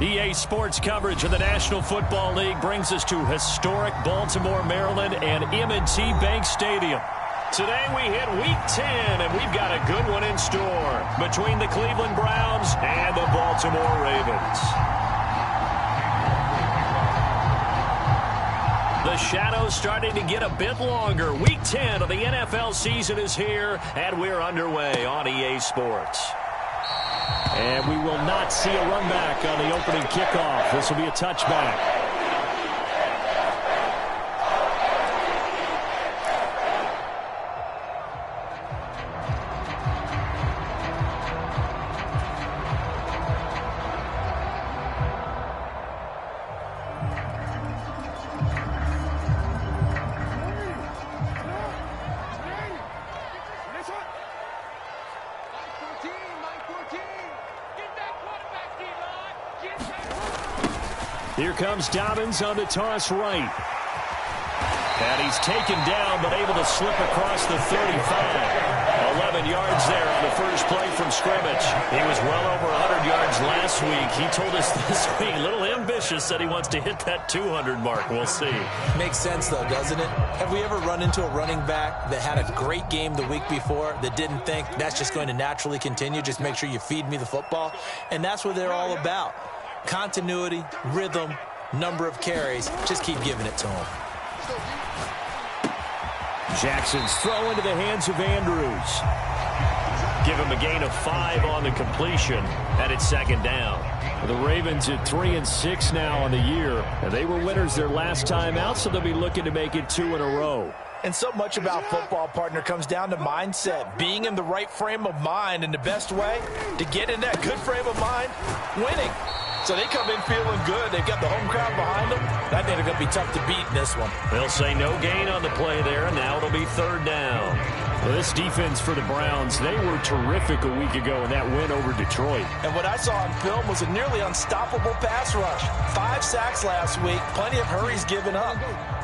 EA Sports coverage of the National Football League brings us to historic Baltimore, Maryland, and M&T Bank Stadium. Today we hit Week 10, and we've got a good one in store between the Cleveland Browns and the Baltimore Ravens. The shadows starting to get a bit longer. Week 10 of the NFL season is here, and we're underway on EA Sports. And we will not see a run back on the opening kickoff. This will be a touchback. Here comes Dobbins on the toss right. And he's taken down, but able to slip across the 35. 11 yards there on the first play from scrimmage. He was well over 100 yards last week. He told us this week, a little ambitious, that he wants to hit that 200 mark. We'll see. Makes sense, though, doesn't it? Have we ever run into a running back that had a great game the week before that didn't think that's just going to naturally continue? Just make sure you feed me the football. And that's what they're all about. Continuity, rhythm, number of carries. Just keep giving it to him. Jackson's throw into the hands of Andrews. Give him a gain of 5 on the completion, and it's second down. The Ravens at 3-6 now on the year. And they were winners their last time out, so they'll be looking to make it 2 in a row. And so much about football, partner, comes down to mindset. Being in the right frame of mind, and the best way to get in that good frame of mind, winning. So they come in feeling good. They've got the home crowd behind them. I think they're going to be tough to beat in this one. They'll say no gain on the play there, and now it'll be third down. Well, this defense for the Browns, they were terrific a week ago in that win over Detroit. And what I saw on film was a nearly unstoppable pass rush. 5 sacks last week, plenty of hurries given up.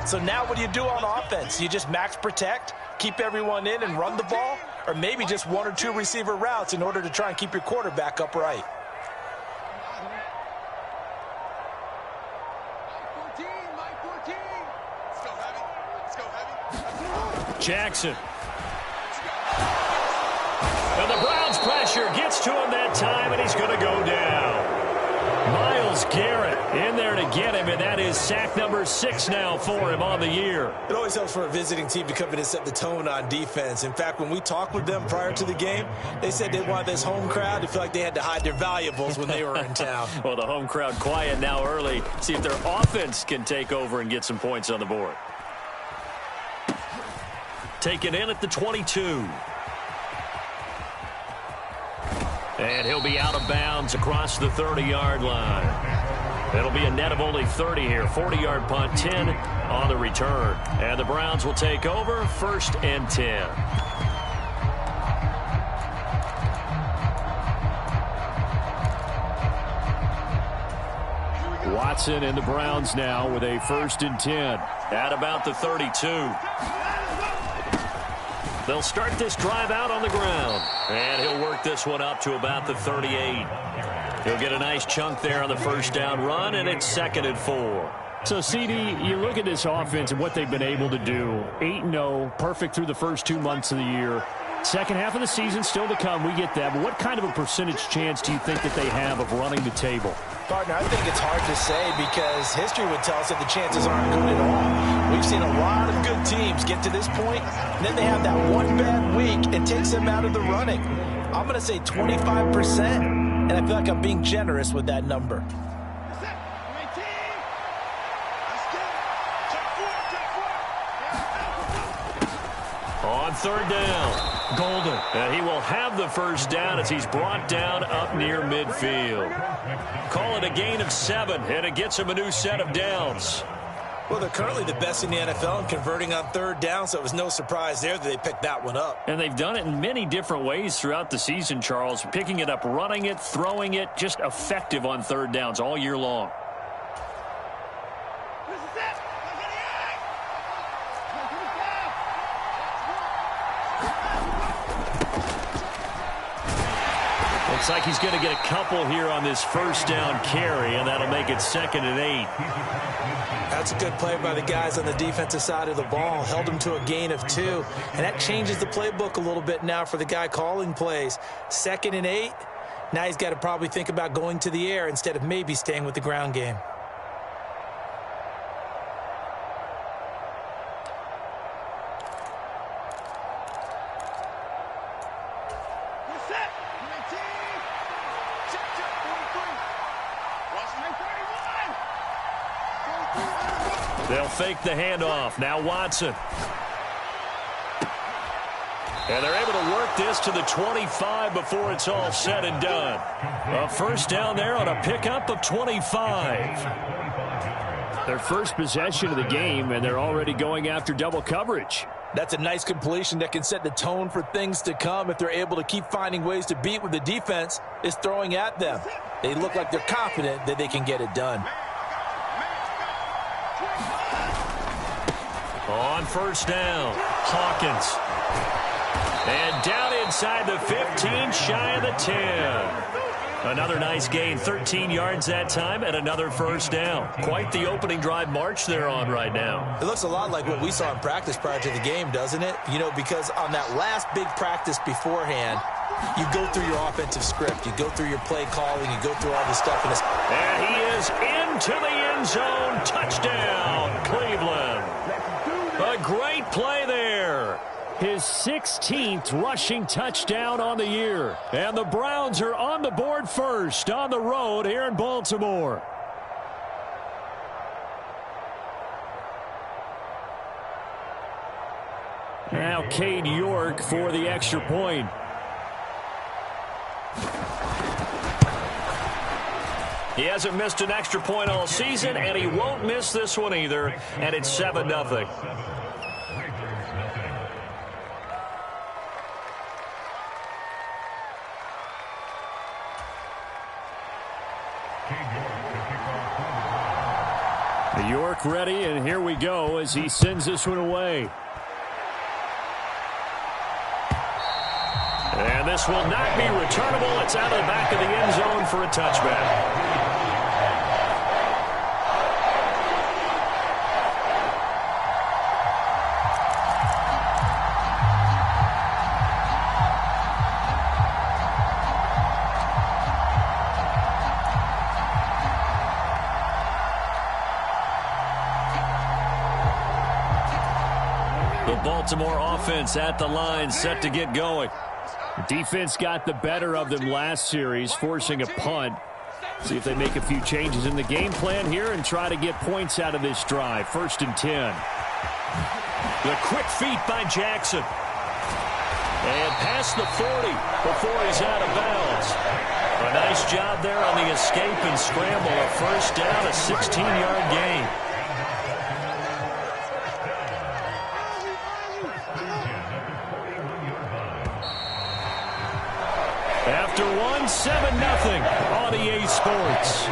So now what do you do on offense? You just max protect, keep everyone in and run the ball, or maybe just 1 or 2 receiver routes in order to try and keep your quarterback upright. Jackson. And the Browns pressure gets to him that time, and he's going to go down. Myles Garrett in there to get him, and that is sack number 6 now for him on the year. It always helps for a visiting team to come in and set the tone on defense. In fact, when we talked with them prior to the game, they said they wanted this home crowd to feel like they had to hide their valuables when they were in town. Well, the home crowd quiet now early. See if their offense can take over and get some points on the board. Taken in at the 22. And he'll be out of bounds across the 30-yard line. It'll be a net of only 30 here. 40-yard punt, 10 on the return. And the Browns will take over, 1st and 10. Watson and the Browns now with a 1st and 10 at about the 32. They'll start this drive out on the ground. And he'll work this one up to about the 38. He'll get a nice chunk there on the first down run, and it's 2nd and 4. So, CD, you look at this offense and what they've been able to do. 8-0, perfect through the first 2 months of the year. Second half of the season still to come. We get that. But what kind of a percentage chance do you think that they have of running the table? Partner, I think it's hard to say because history would tell us that the chances aren't good at all. We've seen a lot of good teams get to this point, and then they have that one bad week and takes them out of the running. I'm going to say 25%, and I feel like I'm being generous with that number. On 3rd down. Golden. And he will have the first down as he's brought down up near midfield. Call it a gain of 7, and it gets him a new set of downs. Well, they're currently the best in the NFL in converting on 3rd down, so it was no surprise there that they picked that one up. And they've done it in many different ways throughout the season, Charles. Picking it up, running it, throwing it, just effective on 3rd downs all year long. Looks like he's going to get a couple here on this first down carry, and that'll make it 2nd and 8. That's a good play by the guys on the defensive side of the ball. Held him to a gain of 2, and that changes the playbook a little bit now for the guy calling plays. 2nd and 8. Now he's got to probably think about going to the air instead of maybe staying with the ground game. They'll fake the handoff. Now Watson. And they're able to work this to the 25 before it's all said and done. A first down there on a pickup of 25. Their first possession of the game, and they're already going after double coverage. That's a nice completion that can set the tone for things to come if they're able to keep finding ways to beat what the defense is throwing at them. They look like they're confident that they can get it done. On first down, Hawkins. And down inside the 15, shy of the 10. Another nice gain, 13 yards that time, and another first down. Quite the opening drive march they're on right now. It looks a lot like what we saw in practice prior to the game, doesn't it? You know, because on that last big practice beforehand, you go through your offensive script. You go through your play calling. You go through all this stuff. And he is into the end zone. Touchdown, Cleveland. A great play there. His 16th rushing touchdown on the year. And the Browns are on the board first on the road here in Baltimore. Now Cade York for the extra point. He hasn't missed an extra point all season, and he won't miss this one either. And it's 7-0. York ready, and here we go as he sends this one away. And this will not be returnable. It's out of the back of the end zone for a touchback. Baltimore offense at the line, set to get going. The defense got the better of them last series, forcing a punt. See if they make a few changes in the game plan here and try to get points out of this drive. 1st and 10. The quick feet by Jackson. And past the 40 before he's out of bounds. A nice job there on the escape and scramble. A first down, a 16-yard gain. After 7-0 on EA Sports.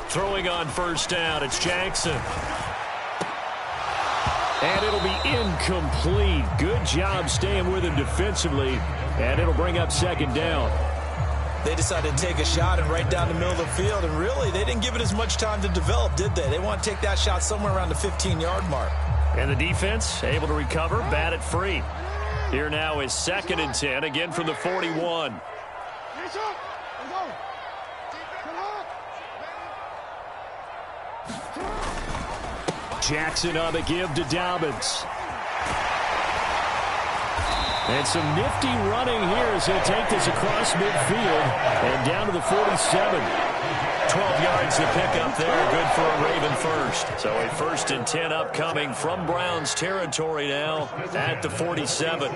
Throwing on first down, it's Jackson. And it'll be incomplete. Good job staying with him defensively. And it'll bring up 2nd down. They decided to take a shot and right down the middle of the field, and really, they didn't give it as much time to develop, did they? They want to take that shot somewhere around the 15-yard mark. And the defense able to recover, bat it free. Here now is 2nd and 10, again from the 41. Jackson on the give to Dobbins. And some nifty running here as he'll take this across midfield and down to the 47. 12 yards to pick up there. Good for a Raven first. So a 1st and 10 upcoming from Browns territory now at the 47.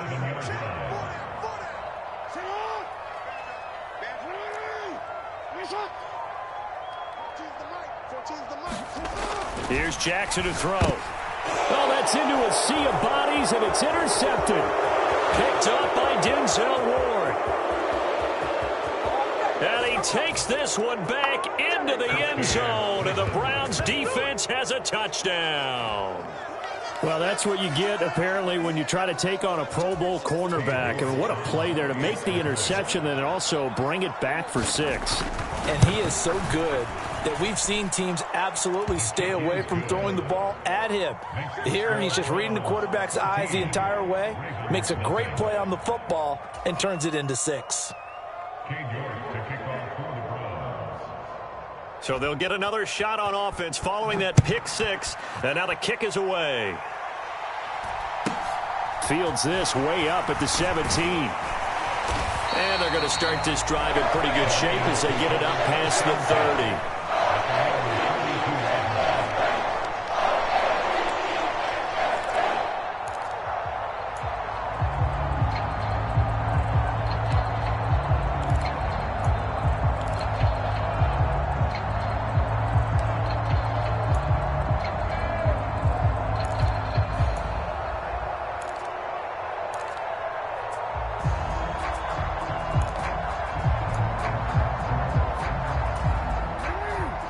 Here's Jackson to throw. Oh, that's into a sea of bodies, and it's intercepted. Picked up by Denzel Ward. And he And takes this one back into the end zone. And the Browns defense has a touchdown. Well, that's what you get, apparently, when you try to take on a Pro Bowl cornerback. I mean, what a play there to make the interception and also bring it back for 6. And he is so good that we've seen teams absolutely stay away from throwing the ball at him. Here, he's just reading the quarterback's eyes the entire way, makes a great play on the football, and turns it into 6. So they'll get another shot on offense following that pick 6. And now the kick is away. Fields this way up at the 17. And they're going to start this drive in pretty good shape as they get it up past the 30.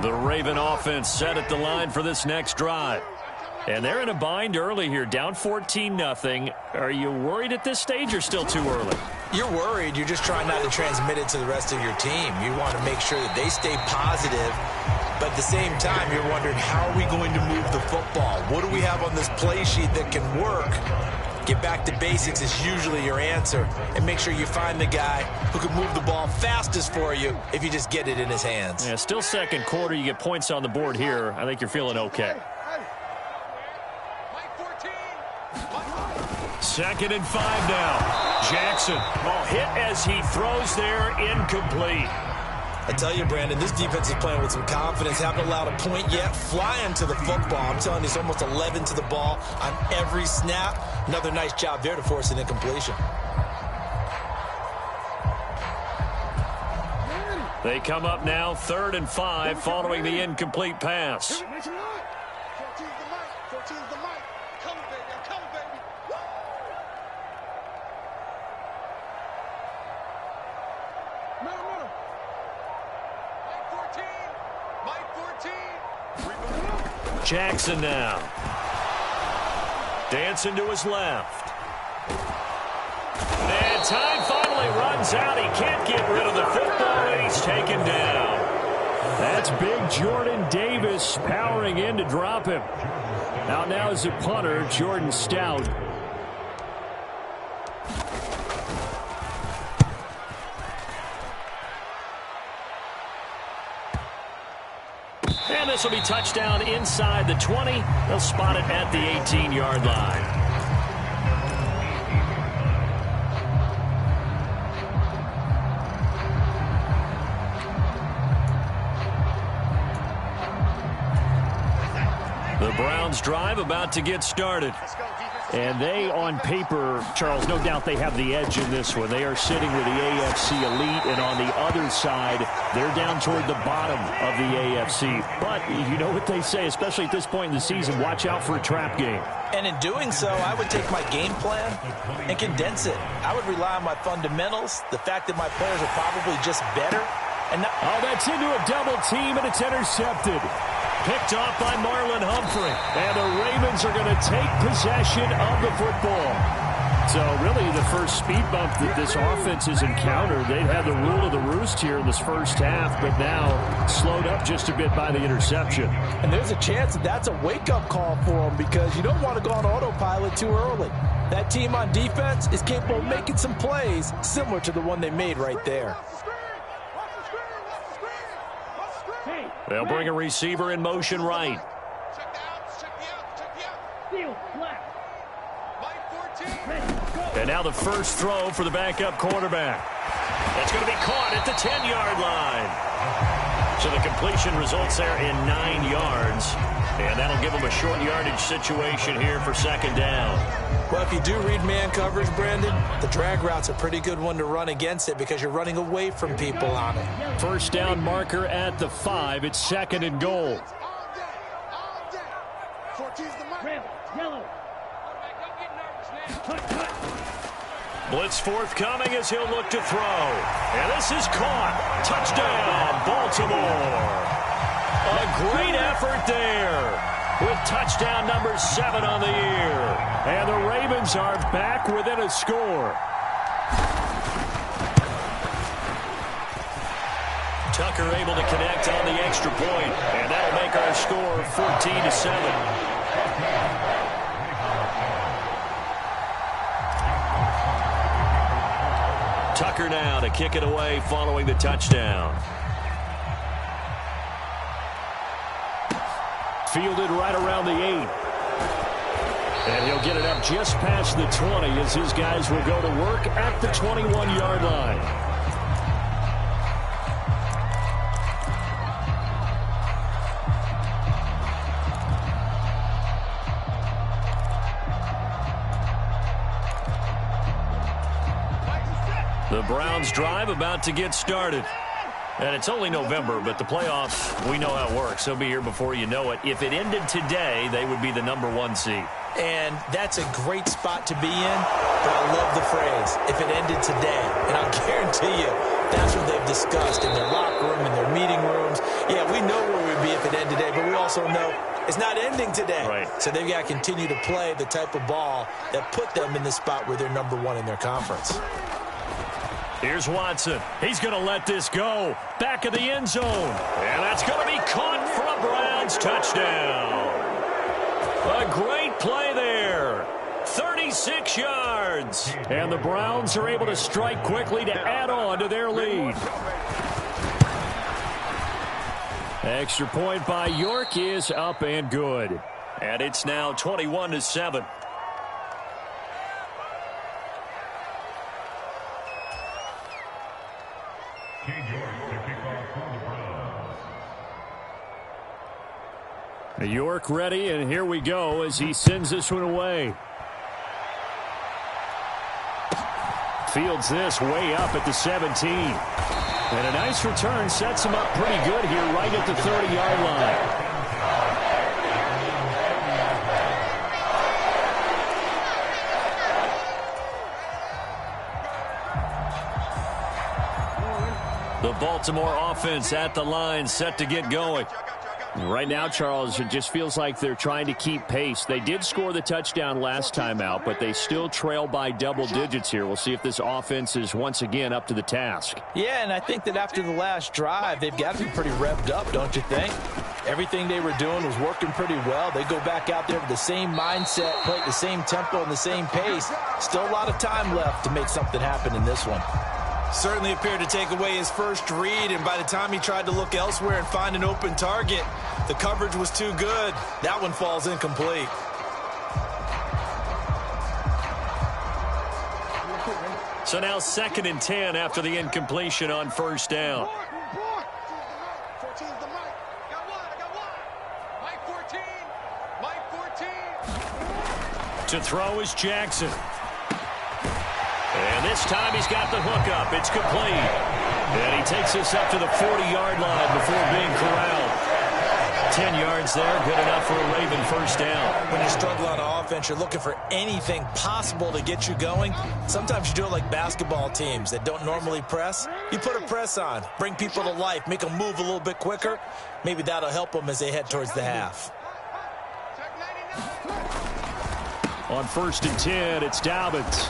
The Raven offense set at the line for this next drive. And they're in a bind early here, down 14-0. Are you worried at this stage or still too early? You're worried. You're just trying not to transmit it to the rest of your team. You want to make sure that they stay positive. But at the same time, you're wondering, how are we going to move the football? What do we have on this play sheet that can work? Get back to basics is usually your answer. And make sure you find the guy who can move the ball fastest for you if you just get it in his hands. Yeah, still second quarter. You get points on the board here. I think you're feeling okay. 2nd and 5 now. Jackson, hit as he throws there, incomplete. I tell you, Brandon, this defense is playing with some confidence. Haven't allowed a point yet. Flying to the football. I'm telling you, it's almost 11 to the ball on every snap. Another nice job there to force an incompletion. They come up now 3rd and 5 following the incomplete pass. Jackson now. Dancing to his left. And time finally runs out. He can't get rid of the football, and he's taken down. That's big Jordan Davis powering in to drop him. Out now is the punter, Jordan Stout. And this will be touchdown inside the 20. They'll spot it at the 18-yard line. The Browns drive about to get started. And they, on paper, Charles, no doubt they have the edge in this one. They are sitting with the AFC elite, and on the other side, they're down toward the bottom of the AFC. But you know what they say, especially at this point in the season, watch out for a trap game. And in doing so, I would take my game plan and condense it. I would rely on my fundamentals, the fact that my players are probably just better. And oh, that's into a double team, and it's intercepted. Picked off by Marlon Humphrey. And the Ravens are going to take possession of the football. So really the first speed bump that this offense has encountered. They've had the rule of the roost here in this first half, but now slowed up just a bit by the interception. And there's a chance that that's a wake-up call for them, because you don't want to go on autopilot too early. That team on defense is capable of making some plays similar to the one they made right there. They'll bring a receiver in motion right. And now the first throw for the backup quarterback. That's going to be caught at the 10-yard line. So the completion results there in 9 yards. And that'll give them a short yardage situation here for 2nd down. Well, if you do read man coverage, Brandon, the drag route's a pretty good one to run against it because you're running away from people on it. First down marker at the 5. It's 2nd and goal. Blitz forthcoming as he'll look to throw. And this is caught. Touchdown, Baltimore. A great effort there with touchdown number 7 on the year. And the Ravens are back within a score. Tucker able to connect on the extra point, and that'll make our score 14-7. Tucker now to kick it away following the touchdown. Fielded right around the 8. And he'll get it up just past the 20 as his guys will go to work at the 21-yard line. The Browns drive about to get started. And it's only November, but the playoffs, we know how it works. They'll be here before you know it. If it ended today, they would be the number 1 seed. And that's a great spot to be in, but I love the phrase, if it ended today. And I'll guarantee you, that's what they've discussed in their locker room, in their meeting rooms. Yeah, we know where we'd be if it ended today, but we also know it's not ending today. Right. So they've got to continue to play the type of ball that put them in the spot where they're number 1 in their conference. Here's Watson. He's going to let this go. Back of the end zone. And that's going to be caught for a Browns touchdown. A great play there. 36 yards. And the Browns are able to strike quickly to add on to their lead. Extra point by York is up and good. And it's now 21-7. York ready, and here we go as he sends this one away. Fields this way up at the 17. And a nice return sets him up pretty good here right at the 30-yard line. The Baltimore offense at the line set to get going. Right now, Charles, it just feels like they're trying to keep pace. They did score the touchdown last time out, but they still trail by double digits here. We'll see if this offense is once again up to the task. Yeah, and I think that after the last drive, they've got to be pretty revved up, don't you think? Everything they were doing was working pretty well. They go back out there with the same mindset, play at the same tempo and the same pace. Still a lot of time left to make something happen in this one. Certainly appeared to take away his first read, and by the time he tried to look elsewhere and find an open target, the coverage was too good. That one falls incomplete. So now 2nd and 10 after the incompletion on first down. To throw is Jackson. And this time he's got the hook up. It's complete. And he takes this up to the 40-yard line before being corralled. 10 yards there, good enough for a Raven first down. When you struggle on offense, you're looking for anything possible to get you going. Sometimes you do it like basketball teams that don't normally press. You put a press on, bring people to life, make them move a little bit quicker. Maybe that'll help them as they head towards the half. On 1st and 10, it's Dobbins.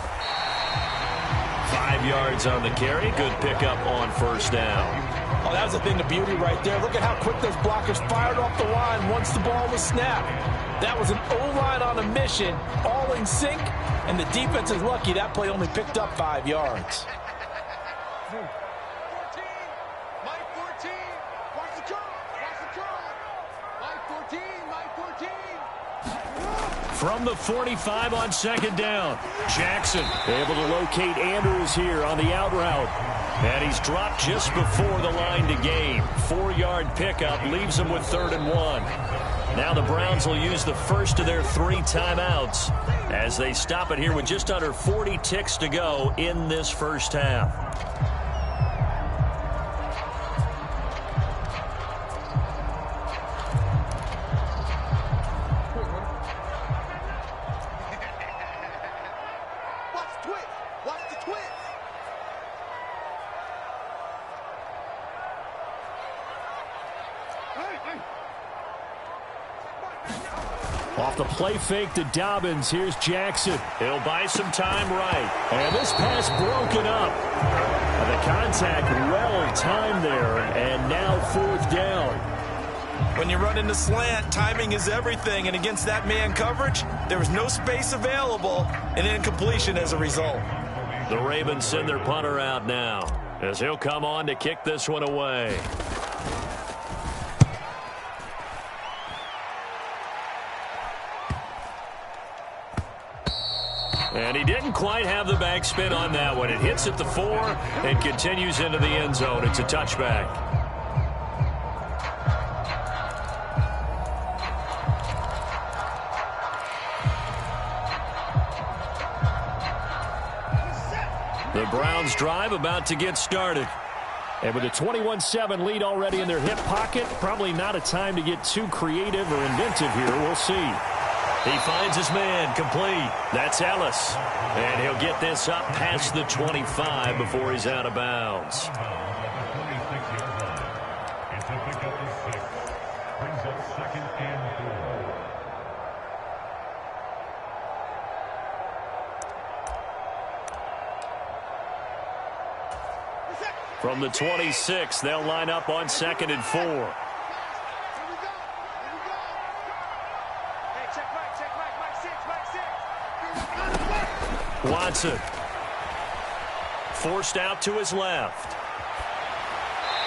5 yards on the carry. Good pickup on first down. Oh, that was a thing of beauty right there. Look at how quick those blockers fired off the line once the ball was snapped. That was an O-line on a mission, all in sync, and the defense is lucky that play only picked up 5 yards. From the 45 on 2nd down. Jackson able to locate Andrews here on the out route. And he's dropped just before the line to gain. 4-yard pickup leaves him with 3rd and 1. Now the Browns will use the first of their 3 timeouts as they stop it here with just under 40 ticks to go in this first half. Off the play fake to Dobbins. Here's Jackson. He'll buy some time right. And this pass broken up. The contact well timed there. And now 4th down. When you run into slant, timing is everything. And against that man coverage, there was no space available. And incompletion as a result. The Ravens send their punter out now as he'll come on to kick this one away. And he didn't quite have the backspin on that one. It hits at the 4 and continues into the end zone. It's a touchback. The Browns drive about to get started. And with a 21-7 lead already in their hip pocket, probably not a time to get too creative or inventive here. We'll see. He finds his man complete. That's Ellis. And he'll get this up past the 25 before he's out of bounds. From the 26, they'll line up on 2nd and 4. Watson. Forced out to his left.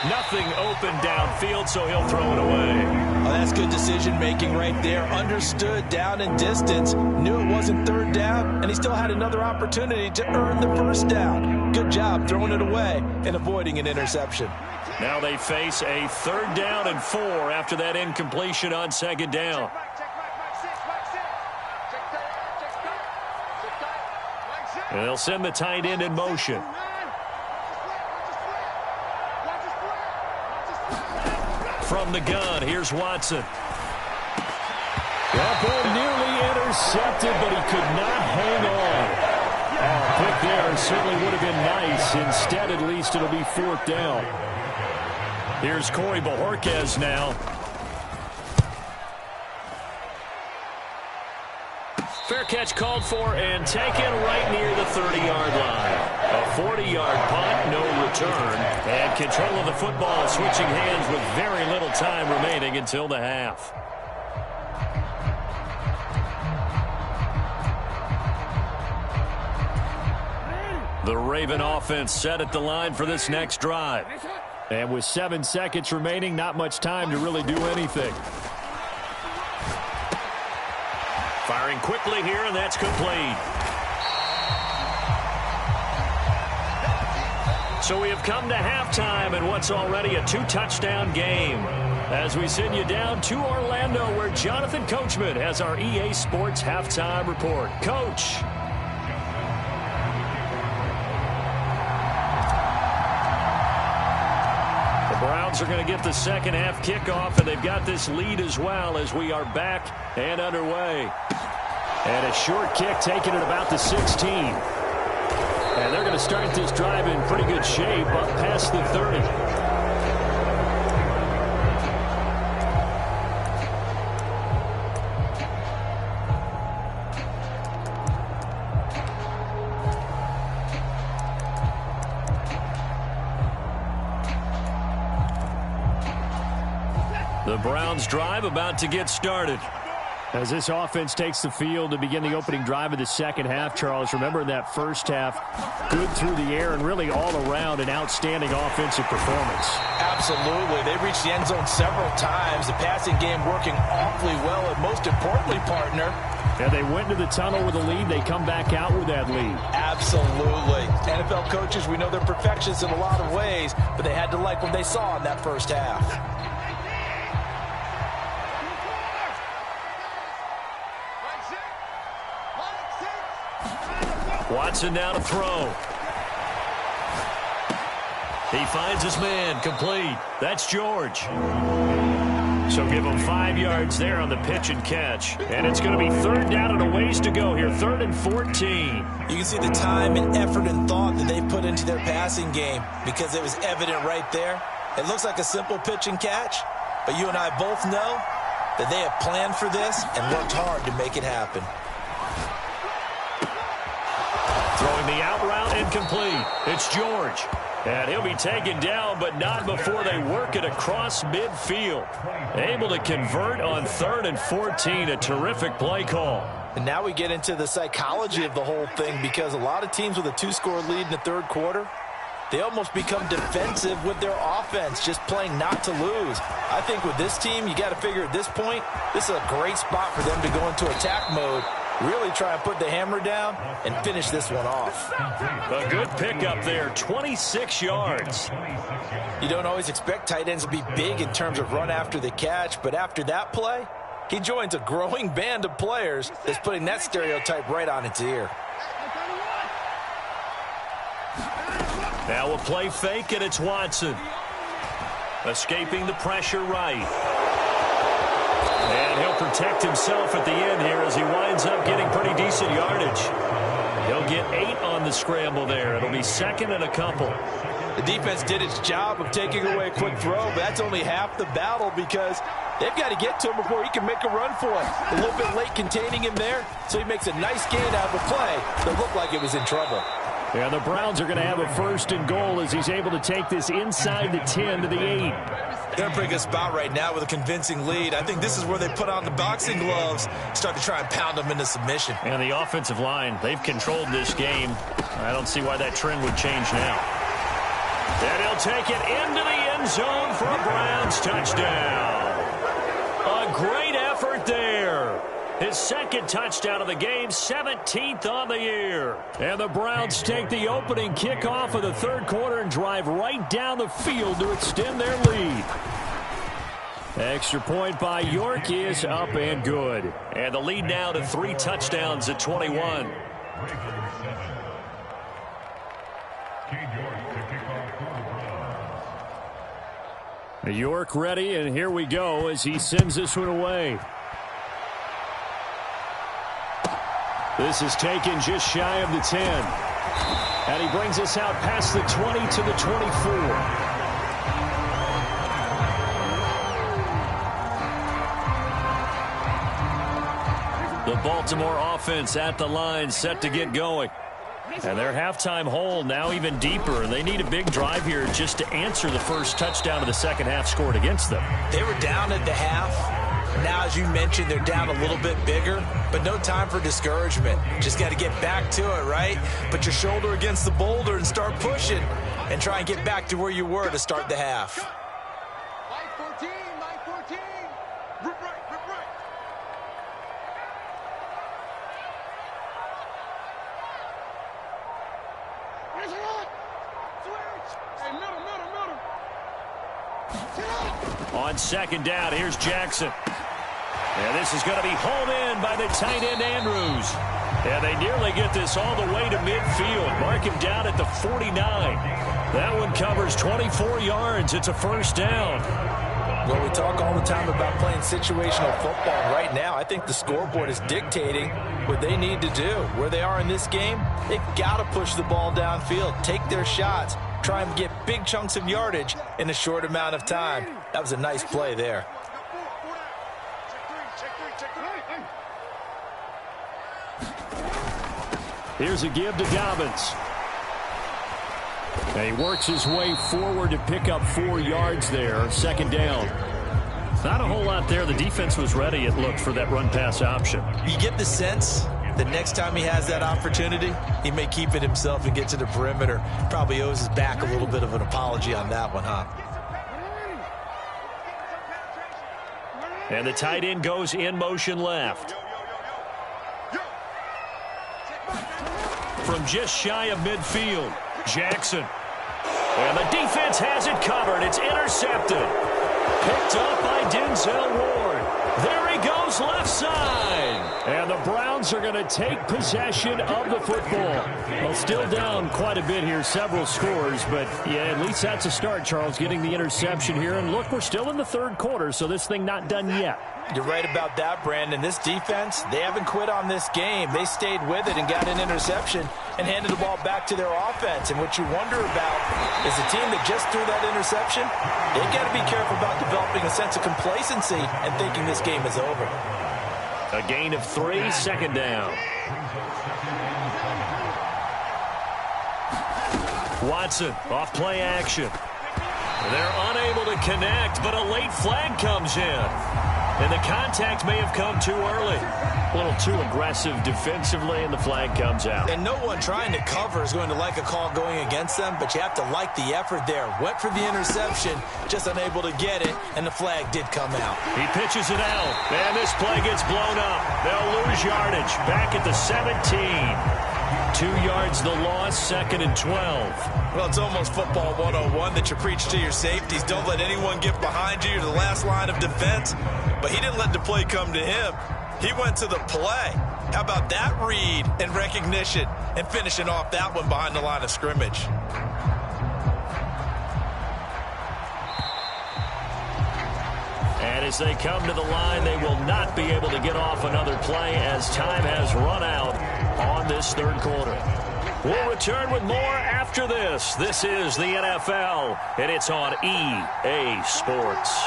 Nothing open downfield, so he'll throw it away. Oh, that's good decision-making right there. Understood down and distance. Knew it wasn't 3rd down, and he still had another opportunity to earn the 1st down. Good job throwing it away and avoiding an interception. Now they face a 3rd down and 4 after that incompletion on 2nd down. And they'll send the tight end in motion. From the gun, here's Watson. That ball nearly intercepted, but he could not hang on. Oh, pick there certainly would have been nice. Instead, at least, it'll be 4th down. Here's Corey Bojorquez now. Fair catch called for and taken right near the 30-yard line. A 40-yard punt, no return. And control of the football switching hands with very little time remaining until the half. The Raven offense set at the line for this next drive. And with 7 seconds remaining, not much time to really do anything. Firing quickly here, and that's complete. So we have come to halftime in what's already a 2-touchdown game. As we send you down to Orlando, where Jonathan Coachman has our EA Sports halftime report. Coach. The Browns are going to get the second half kickoff, and they've got this lead as well as we are back and underway. And a short kick taken at about the 16. And they're going to start this drive in pretty good shape up past the 30. The Browns drive about to get started. As this offense takes the field to begin the opening drive of the second half, Charles, remember in that first half, good through the air and really all around an outstanding offensive performance. Absolutely. They reached the end zone several times. The passing game working awfully well, and most importantly, partner. And they went to the tunnel with a lead. They come back out with that lead. Absolutely. NFL coaches, we know they're perfectionists in a lot of ways, but they had to like what they saw in that first half. Watson now to throw. He finds his man complete. That's George. So give him 5 yards there on the pitch and catch. And it's going to be 3rd down and a ways to go here. 3rd and 14. You can see the time and effort and thought that they put into their passing game because it was evident right there. It looks like a simple pitch and catch, But you and I both know that they have planned for this and worked hard to make it happen. Throwing the out route incomplete. It's George. And he'll be taken down, but not before they work it across midfield. Able to convert on 3rd and 14. A terrific play call. And now we get into the psychology of the whole thing, because a lot of teams with a 2-score lead in the third quarter, they almost become defensive with their offense, just playing not to lose. I think with this team, you got to figure at this point, this is a great spot for them to go into attack mode, really try and put the hammer down and finish this one off. A good pickup there, 26 yards. You don't always expect tight ends to be big in terms of run after the catch, but after that play, he joins a growing band of players that's putting that stereotype right on its ear. Now a play fake, and it's Watson. Escaping the pressure right. And he'll protect himself at the end here as he winds up getting pretty decent yardage. He'll get 8 on the scramble there. It'll be 2nd and a couple. The defense did its job of taking away a quick throw, but that's only half the battle, because they've got to get to him before he can make a run for it. A little bit late containing him there, so he makes a nice gain out of a play that looked like it was in trouble. Yeah, the Browns are going to have a 1st and goal as he's able to take this inside the 10 to the 8. They're in a pretty good spot right now with a convincing lead. I think this is where they put on the boxing gloves, start to try and pound them into submission. And the offensive line, they've controlled this game. I don't see why that trend would change now. And he'll take it into the end zone for a Browns touchdown. A great effort there. His 2nd touchdown of the game, 17th on the year. And the Browns take the opening kickoff of the third quarter and drive right down the field to extend their lead. Extra point by York is up and good. And the lead now to 3 touchdowns at 21. York ready, and here we go as he sends this one away. This is taken just shy of the 10. And he brings us out past the 20 to the 24. The Baltimore offense at the line, set to get going. And their halftime hole now even deeper, and they need a big drive here just to answer the first touchdown of the second half scored against them. They were down at the half. Now, as you mentioned, they're down a little bit bigger, but no time for discouragement. Just got to get back to it, right? Put your shoulder against the boulder and start pushing and try and get back to where you were to start the half. Line 14, line 14. Rip right, rip right. Where's it at? Switch. Hey, middle, middle, middle. Get up. On 2nd down, here's Jackson. And this is going to be hauled in by the tight end, Andrews. And they nearly get this all the way to midfield. Mark him down at the 49. That one covers 24 yards. It's a 1st down. Well, we talk all the time about playing situational football. Right now, I think the scoreboard is dictating what they need to do. Where they are in this game, they've got to push the ball downfield, take their shots, try and get big chunks of yardage in a short amount of time. That was a nice play there. Here's a give to Dobbins. And he works his way forward to pick up 4 yards there. 2nd down. Not a whole lot there. The defense was ready, it looked, for that run-pass option. You get the sense that next time he has that opportunity, he may keep it himself and get to the perimeter. Probably owes his back a little bit of an apology on that one, huh? And the tight end goes in motion left. From just shy of midfield, Jackson. And the defense has it covered. It's intercepted. Picked up by Denzel Ward. There he goes left side. And the Browns are going to take possession of the football. Well, still down quite a bit here, several scores, but yeah, at least that's a start, Charles, getting the interception here. And look, we're still in the third quarter, so this thing not done yet. You're right about that, Brandon. This defense, they haven't quit on this game. They stayed with it and got an interception and handed the ball back to their offense. And what you wonder about is the team that just threw that interception, they got to be careful about developing a sense of complacency and thinking this game is over. A gain of 3, second down. Watson off play action. They're unable to connect, but a late flag comes in. And the contact may have come too early. A little too aggressive defensively, and the flag comes out. And no one trying to cover is going to like a call going against them, but you have to like the effort there. Went for the interception, just unable to get it, and the flag did come out. He pitches it out, and this play gets blown up. They'll lose yardage. Back at the 17. 2 yards the loss, second and 12. Well, it's almost football 101 that you preach to your safeties. Don't let anyone get behind you. You're the last line of defense. But he didn't let the play come to him. He went to the play. How about that read and recognition and finishing off that one behind the line of scrimmage? And as they come to the line, they will not be able to get off another play as time has run out on this third quarter. We'll return with more after this. This is the NFL, and it's on EA Sports.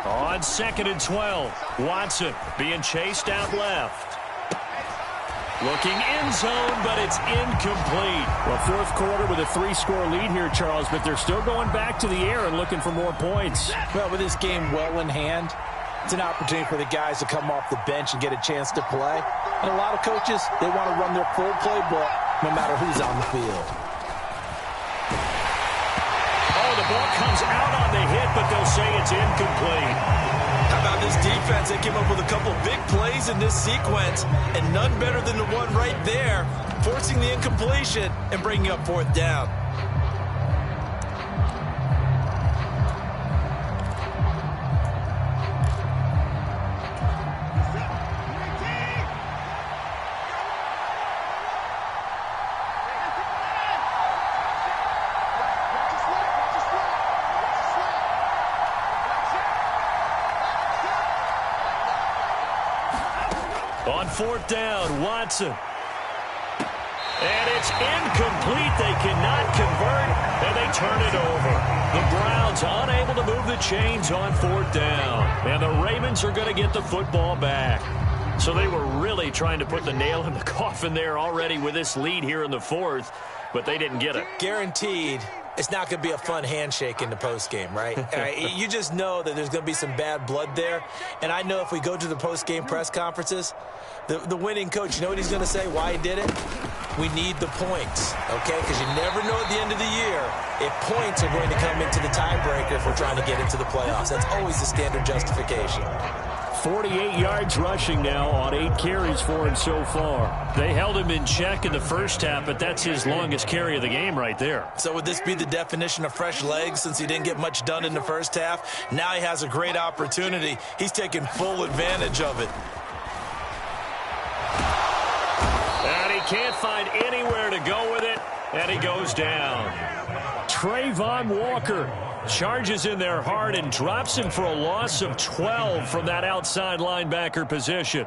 On second and 12, Watson being chased out left. Looking end zone, but it's incomplete. Well, fourth quarter with a 3-score lead here, Charles, but they're still going back to the air and looking for more points. Well, with this game well in hand, it's an opportunity for the guys to come off the bench and get a chance to play. And a lot of coaches, they want to run their full playbook no matter who's on the field. Oh, the ball comes out on the hit, but they'll say it's incomplete. How about this defense? They came up with a couple big plays in this sequence, and none better than the one right there, forcing the incompletion and bringing up fourth down. On fourth down, Watson. And it's incomplete. They cannot convert, and they turn it over. The Browns unable to move the chains on fourth down. And the Ravens are going to get the football back. So they were really trying to put the nail in the coffin there already with this lead here in the fourth, but they didn't get it. Guaranteed. It's not going to be a fun handshake in the postgame, right? You just know that there's going to be some bad blood there. And I know if we go to the postgame press conferences, the winning coach, you know what he's going to say, why he did it? We need the points, okay? Because you never know at the end of the year if points are going to come into the tiebreaker if we're trying to get into the playoffs. That's always the standard justification. 48 yards rushing now on 8 carries for him so far. They held him in check in the first half, but that's his longest carry of the game right there. So would this be the definition of fresh legs since he didn't get much done in the first half? Now he has a great opportunity. He's taking full advantage of it. And he can't find anywhere to go with it, and he goes down. Trayvon Walker charges in there hard and drops him for a loss of 12 from that outside linebacker position.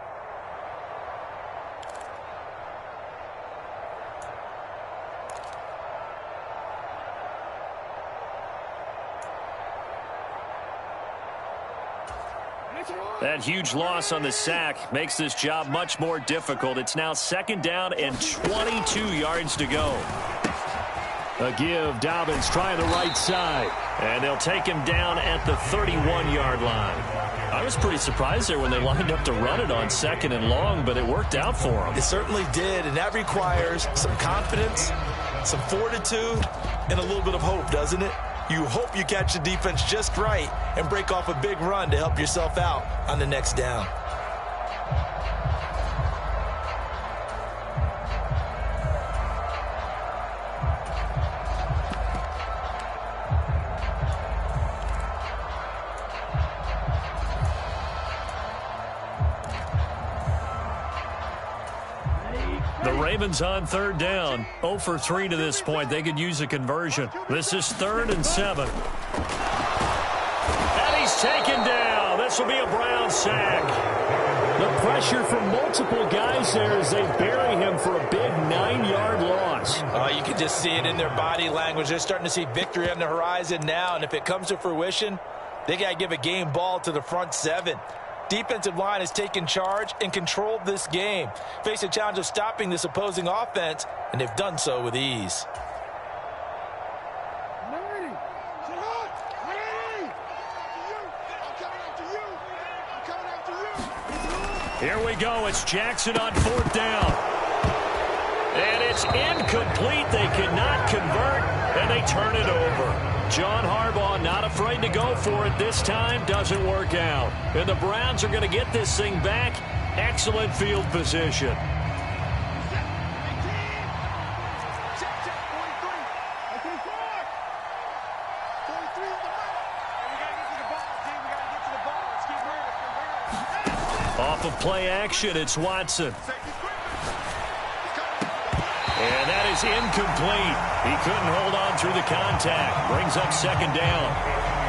That huge loss on the sack makes this job much more difficult. It's now second down and 22 yards to go. A give, Dobbins trying the right side. And they'll take him down at the 31-yard line. I was pretty surprised there when they lined up to run it on second and long, but it worked out for them. It certainly did, and that requires some confidence, some fortitude, and a little bit of hope, doesn't it? You hope you catch the defense just right and break off a big run to help yourself out on the next down. The Ravens on third down. 0 for 3 to this point. They could use a conversion. This is 3rd and 7. And he's taken down. This will be a Brown sack. The pressure from multiple guys there as they bury him for a big 9-yard loss. You can just see it in their body language. They're starting to see victory on the horizon now, and if it comes to fruition, they got to give a game ball to the front 7. Defensive line has taken charge and controlled this game. Face a challenge of stopping this opposing offense, and they've done so with ease. Here we go. It's Jackson on 4th down. And it's incomplete. They cannot convert, and they turn it over. John Harbaugh not afraid to go for it this time. Doesn't work out. And the Browns are going to get this thing back. Excellent field position. Off of play action, it's Watson. And that is incomplete. He couldn't hold on through the contact. Brings up 2nd down.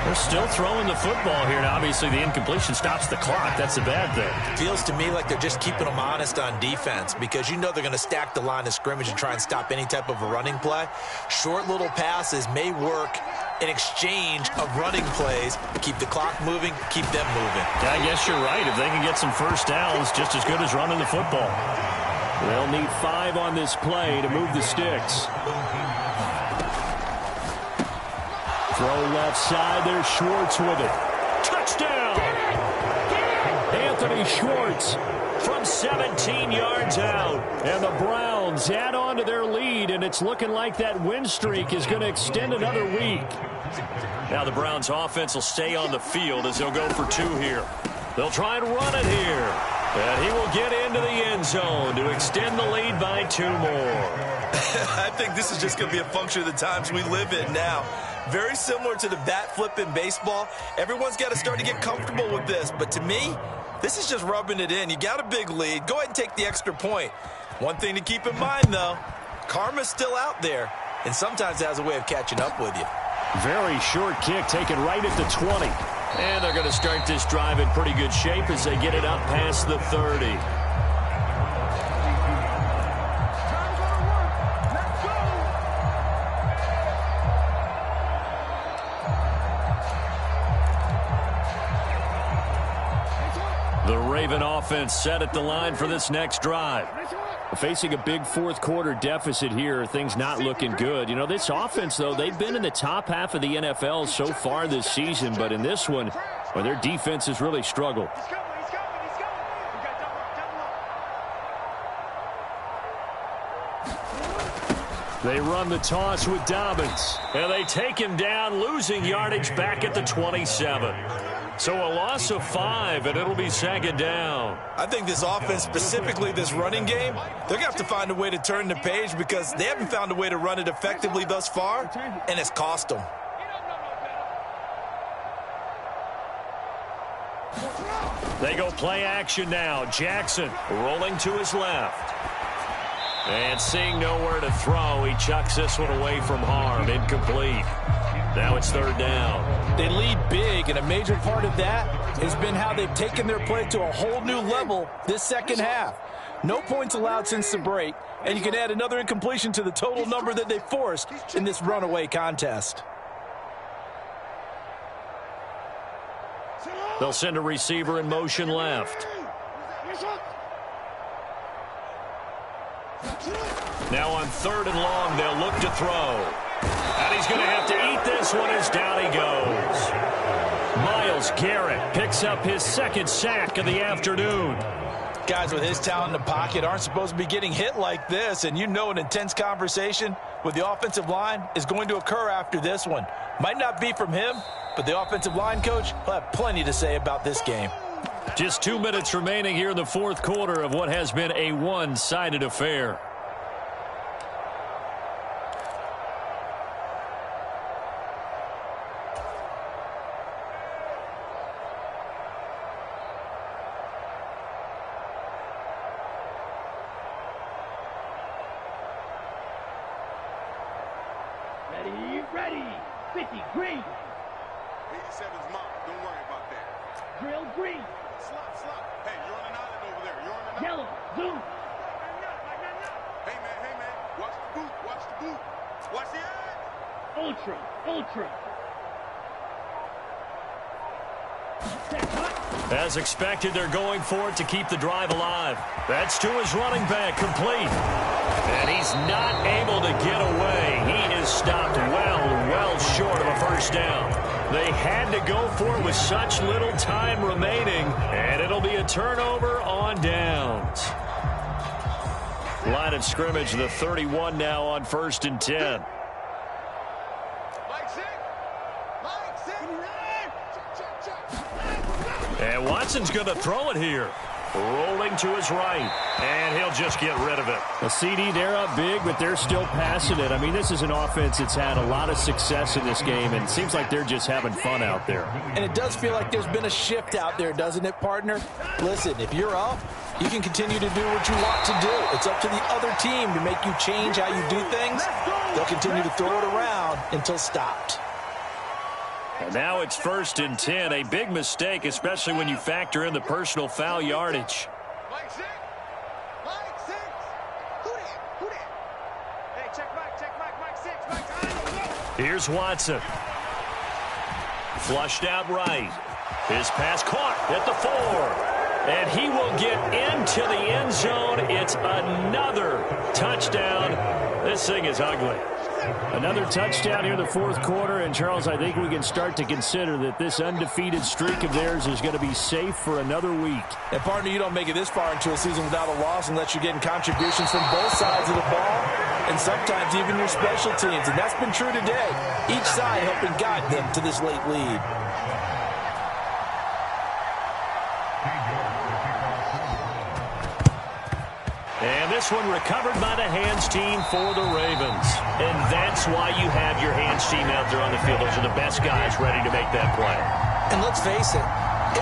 They're still throwing the football here. Now, obviously, the incompletion stops the clock. That's the bad thing. Feels to me like they're just keeping them honest on defense because you know they're going to stack the line of scrimmage and try and stop any type of a running play. Short little passes may work in exchange of running plays. Keep the clock moving, keep them moving. I guess you're right. If they can get some first downs, just as good as running the football. They'll need 5 on this play to move the sticks. Throw left side. There's Schwartz with it. Touchdown! Anthony Schwartz from 17 yards out. And the Browns add on to their lead, and it's looking like that win streak is going to extend another week. Now the Browns offense will stay on the field as they'll go for 2 here. They'll try and run it here. And he will get into the end zone to extend the lead by 2 more. I think this is just going to be a function of the times we live in now. Very similar to the bat flip in baseball. Everyone's got to start to get comfortable with this. But to me, this is just rubbing it in. You got a big lead. Go ahead and take the extra point. One thing to keep in mind, though, karma's still out there. And sometimes it has a way of catching up with you. Very short kick taken right at the 20. And they're going to start this drive in pretty good shape as they get it up past the 30. The Raven offense set at the line for this next drive. Facing a big 4th quarter deficit here, things not looking good. You know, this offense, though, they've been in the top half of the NFL so far this season, but in this one, well, their defense has really struggled. They run the toss with Dobbins. And they take him down, losing yardage back at the 27. So a loss of 5, and it'll be 2nd down. I think this offense, specifically this running game, they're going to have to find a way to turn the page because they haven't found a way to run it effectively thus far, and it's cost them. They go play action now. Jackson rolling to his left. And seeing nowhere to throw, he chucks this one away from harm. Incomplete. Now it's 3rd down. They lead big, and a major part of that has been how they've taken their play to a whole new level this second half. No points allowed since the break, and you can add another incompletion to the total number that they forced in this runaway contest. They'll send a receiver in motion left. Now on 3rd and long, they'll look to throw. And he's going to have to eat this one as down he goes. Myles Garrett picks up his 2nd sack of the afternoon. Guys with his talent in the pocket aren't supposed to be getting hit like this, and you know an intense conversation with the offensive line is going to occur after this one. Might not be from him, but the offensive line coach will have plenty to say about this game. Just 2 minutes remaining here in the 4th quarter of what has been a one-sided affair. Ready. 50. Green. 87's mine. Don't worry about that. Drill. Green. Slop. Hey, you're on an island over there. You're on an island. Yellow. Zoom. Hey, man. Watch the boot. Watch the edge. Ultra. As expected, they're going for it to keep the drive alive. That's to his running back, complete. And he's not able to get away. He is stopped well short of a first down. They had to go for it with such little time remaining, and it'll be a turnover on downs. Line of scrimmage, the 31 now on 1st and 10. And Watson's going to throw it here. Rolling to his right. And he'll just get rid of it. A CD, they're up big, but they're still passing it. I mean, this is an offense that's had a lot of success in this game, and it seems like they're just having fun out there. And it does feel like there's been a shift out there, doesn't it, partner? Listen, if you're up, you can continue to do what you want to do. It's up to the other team to make you change how you do things. They'll continue to throw it around until stopped. And now it's 1st and 10. A big mistake, especially when you factor in the personal foul yardage. Mike 6. Who that? Hey, check Mike 6. Here's Watson. Flushed out right. His pass caught at the 4. And he will get into the end zone. It's another touchdown. This thing is ugly. Another touchdown here in the 4th quarter. And, Charles, I think we can start to consider that this undefeated streak of theirs is going to be safe for another week. And, partner, you don't make it this far into a season without a loss unless you're getting contributions from both sides of the ball and sometimes even your special teams. And that's been true today. Each side helping guide them to this late lead. And this one recovered by the hands team for the Ravens. And that's why you have your hands team out there on the field. Those are the best guys ready to make that play. And let's face it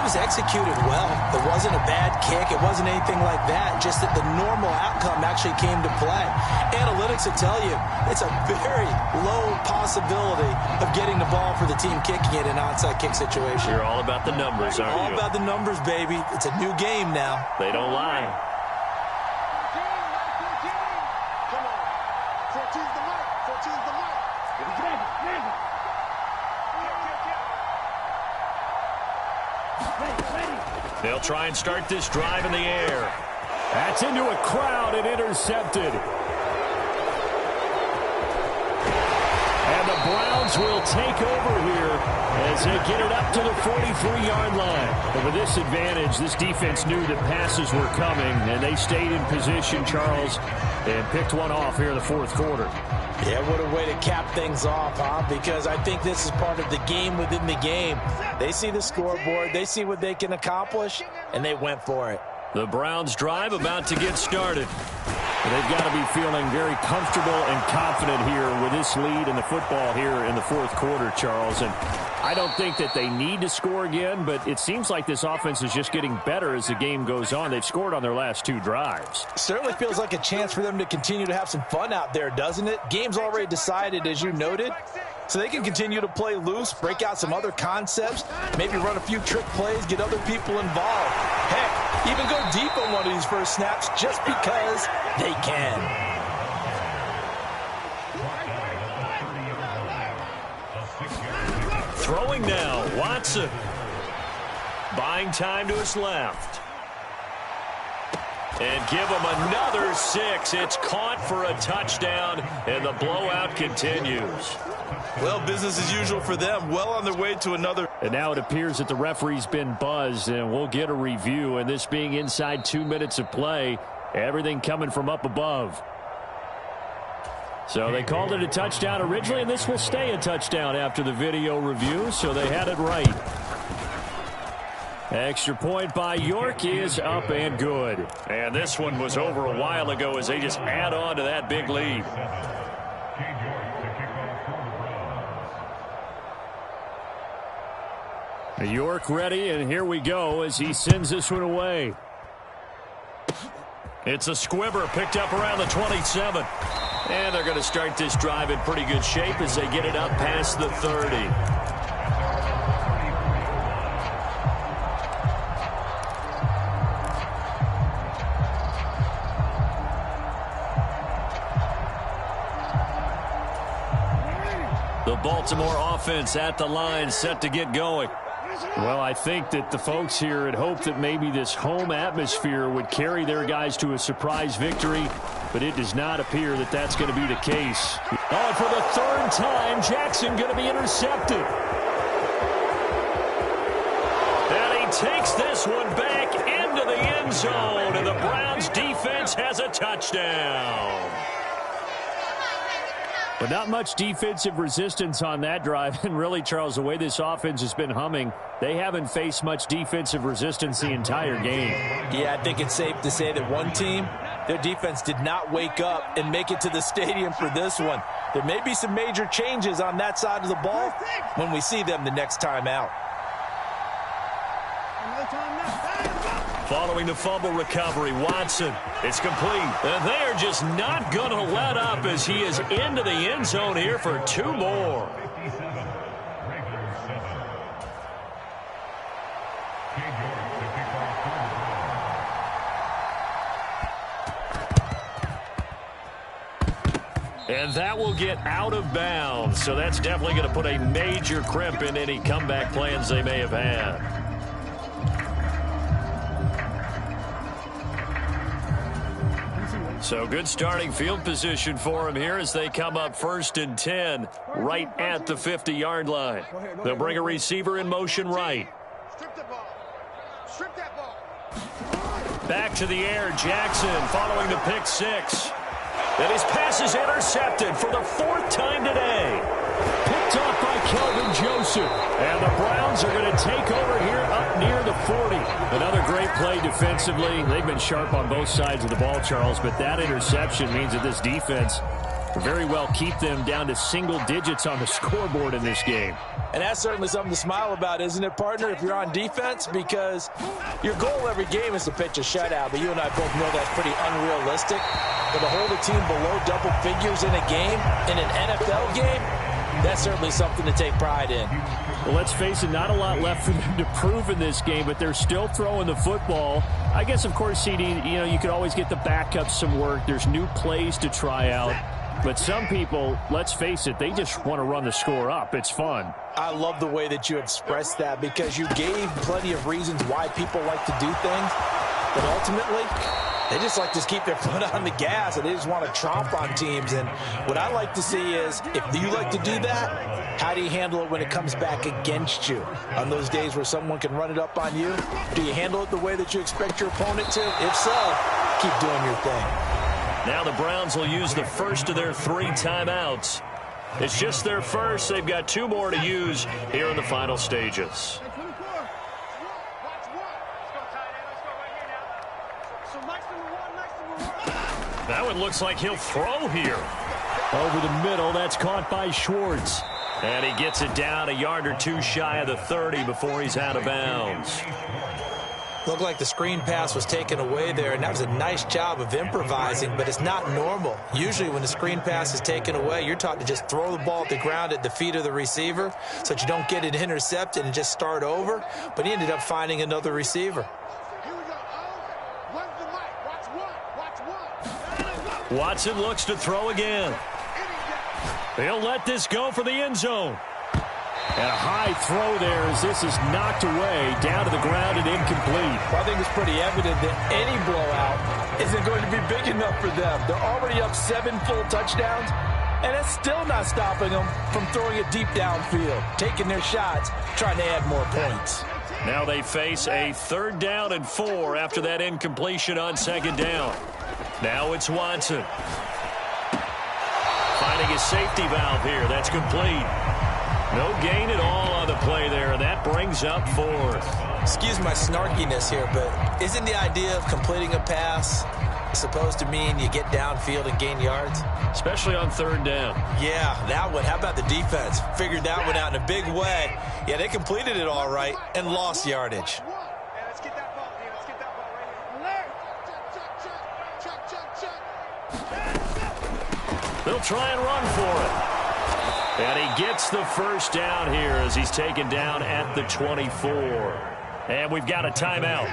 was executed well. It wasn't a bad kick. It wasn't anything like that. Just that the normal outcome actually came to play. Analytics will tell you it's a very low possibility of getting the ball for the team kicking it in an onside kick situation. You're all about the numbers, aren't you? All about the numbers, baby. It's a new game now. They don't lie. Come on. 14's the mic. They'll try and start this drive in the air. That's into a crowd and intercepted. And the Browns will take over here as they get it up to the 43-yard line. But with this advantage, this defense knew that passes were coming, and they stayed in position, Charles, and picked one off here in the 4th quarter. Yeah, what a way to cap things off, huh? Because I think this is part of the game within the game. They see the scoreboard, they see what they can accomplish, and they went for it. The Browns drive about to get started. They've got to be feeling very comfortable and confident here with this lead in the football here in the 4th quarter, Charles. And I don't think that they need to score again, but it seems like this offense is just getting better as the game goes on. They've scored on their last 2 drives. Certainly feels like a chance for them to continue to have some fun out there, doesn't it? Game's already decided, as you noted. So they can continue to play loose, break out some other concepts, maybe run a few trick plays, get other people involved. Heck, even go deep on one of these first snaps just because they can. Throwing now, Watson. Buying time to his left. And give him another 6. It's caught for a touchdown, and the blowout continues. Well, business as usual for them. Well on their way to another. And now it appears that the referee's been buzzed, and we'll get a review. And this being inside 2 minutes of play, everything coming from up above. So they called it a touchdown originally, and this will stay a touchdown after the video review, so they had it right. Extra point by York is up and good. And this one was over a while ago as they just add on to that big lead. York ready, and here we go as he sends this one away. It's a squibber picked up around the 27. And they're going to start this drive in pretty good shape as they get it up past the 30. The Baltimore offense at the line, set to get going. Well, I think that the folks here had hoped that maybe this home atmosphere would carry their guys to a surprise victory, but it does not appear that that's going to be the case. Oh, and for the third time, Jackson going to be intercepted. And he takes this one back into the end zone, and the Browns defense has a touchdown. But not much defensive resistance on that drive. And really, Charles, the way this offense has been humming, they haven't faced much defensive resistance the entire game. Yeah, I think it's safe to say that one team, their defense did not wake up and make it to the stadium for this one. There may be some major changes on that side of the ball when we see them the next time out. Following the fumble recovery, Watson. It's complete. And they are just not going to let up as he is into the end zone here for 2 more. And that will get out of bounds. So that's definitely going to put a major crimp in any comeback plans they may have had. So good starting field position for him here as they come up 1st and 10 right at the 50-yard line. They'll bring a receiver in motion right. Strip the ball. Strip that ball. Back to the air, Jackson following the pick 6. And his pass is intercepted for the 4th time today. Picked off by Kelvin Joseph. And the Browns are going to take over here up near the 40. Another great play defensively. They've been sharp on both sides of the ball, Charles, but that interception means that this defense will very well keep them down to single digits on the scoreboard in this game. And that's certainly something to smile about, isn't it, partner, if you're on defense? Because your goal every game is to pitch a shutout, but you and I both know that's pretty unrealistic. But to hold a team below double figures in a game, in an NFL game, that's certainly something to take pride in. Well, let's face it, not a lot left for them to prove in this game, but they're still throwing the football. I guess, of course, CD, you could always get the backups some work. There's new plays to try out. But some people, let's face it, they just want to run the score up. It's fun. I love the way that you expressed that because you gave plenty of reasons why people like to do things. But ultimately, they just like to keep their foot on the gas and they just want to tromp on teams. And what I like to see is if you like to do that, how do you handle it when it comes back against you? On those days where someone can run it up on you, do you handle it the way that you expect your opponent to? If so, keep doing your thing. Now the Browns will use the first of their 3 timeouts. It's just their first. They've got 2 more to use here in the final stages. That one looks like he'll throw here. Over the middle, that's caught by Schwartz. And he gets it down a yard or 2 shy of the 30 before he's out of bounds. Looked like the screen pass was taken away there, and that was a nice job of improvising, but it's not normal. Usually when the screen pass is taken away, you're taught to just throw the ball at the ground at the feet of the receiver so that you don't get it intercepted and just start over, but he ended up finding another receiver. Watson looks to throw again. He'll let this go for the end zone. And a high throw there as this is knocked away, down to the ground and incomplete. Well, I think it's pretty evident that any blowout isn't going to be big enough for them. They're already up 7 full touchdowns, and it's still not stopping them from throwing it deep downfield, taking their shots, trying to add more points. Now they face a 3rd down and 4 after that incompletion on 2nd down. Now it's Watson. Finding his safety valve here. That's complete. No gain at all on the play there. That brings up 4th. Excuse my snarkiness here, but isn't the idea of completing a pass supposed to mean you get downfield and gain yards? Especially on 3rd down. Yeah, that one. How about the defense? Figured that one out in a big way. Yeah, they completed it all right and lost yardage. Let's get that ball here. Let's get that ball right here. Check, check, check, check, check, check. They'll try and run for it. And he gets the first down here as he's taken down at the 24. And we've got a timeout.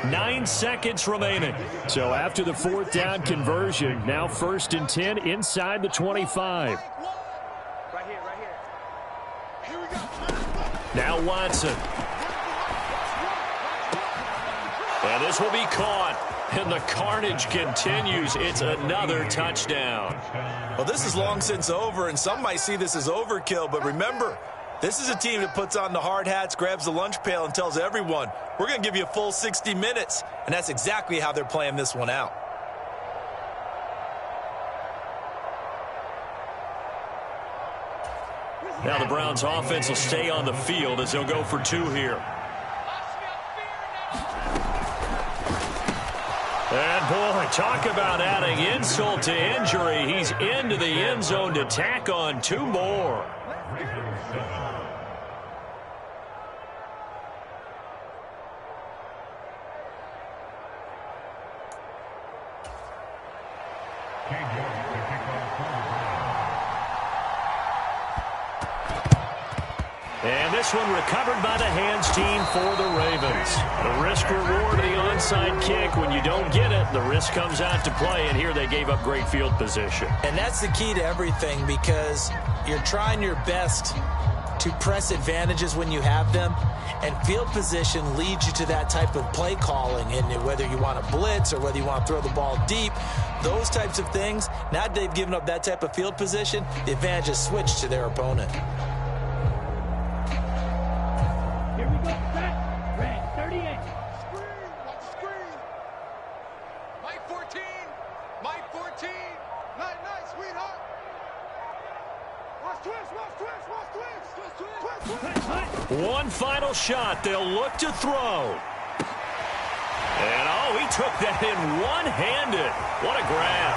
9 seconds remaining. So after the 4th down conversion, now 1st and 10 inside the 25. Right here. Here we go. Now Watson. And this will be caught. And the carnage continues. It's another touchdown. Well, this is long since over, and some might see this as overkill. But remember, this is a team that puts on the hard hats, grabs the lunch pail, and tells everyone, we're going to give you a full 60 minutes. And that's exactly how they're playing this one out. Now the Browns offense will stay on the field as they'll go for 2 here. And, boy, talk about adding insult to injury. He's into the end zone to tack on 2 more. And this one recovered by the hands team for the Ravens. The risk-reward of the onside kick. When you don't get it, the risk comes out to play, and here they gave up great field position. And that's the key to everything, because you're trying your best to press advantages when you have them, and field position leads you to that type of play calling. And whether you want to blitz or whether you want to throw the ball deep, those types of things, now that they've given up that type of field position, the advantage is switched to their opponent. Here we go. Set. Red 38. Screen. Watch the screen. Mike 14. Mike 14. Night, sweetheart. Watch twist. Twist. One final shot. They'll look to throw. And, oh, he took that in one-handed. What a grab.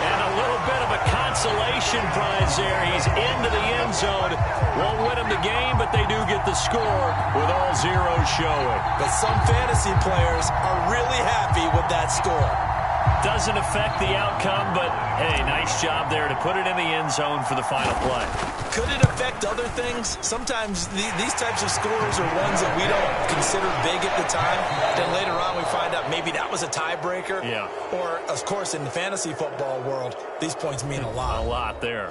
And a little bit of a consolation prize there. He's into the end zone. Won't win him the game, but they do get the score with all zeros showing. But some fantasy players are really happy with that score. Doesn't affect the outcome, but, hey, nice job there to put it in the end zone for the final play. Could it affect other things? Sometimes these types of scores are ones that we don't consider big at the time. Then later on we find out maybe that was a tiebreaker. Yeah. Or, of course, in the fantasy football world, these points mean a lot. A lot there.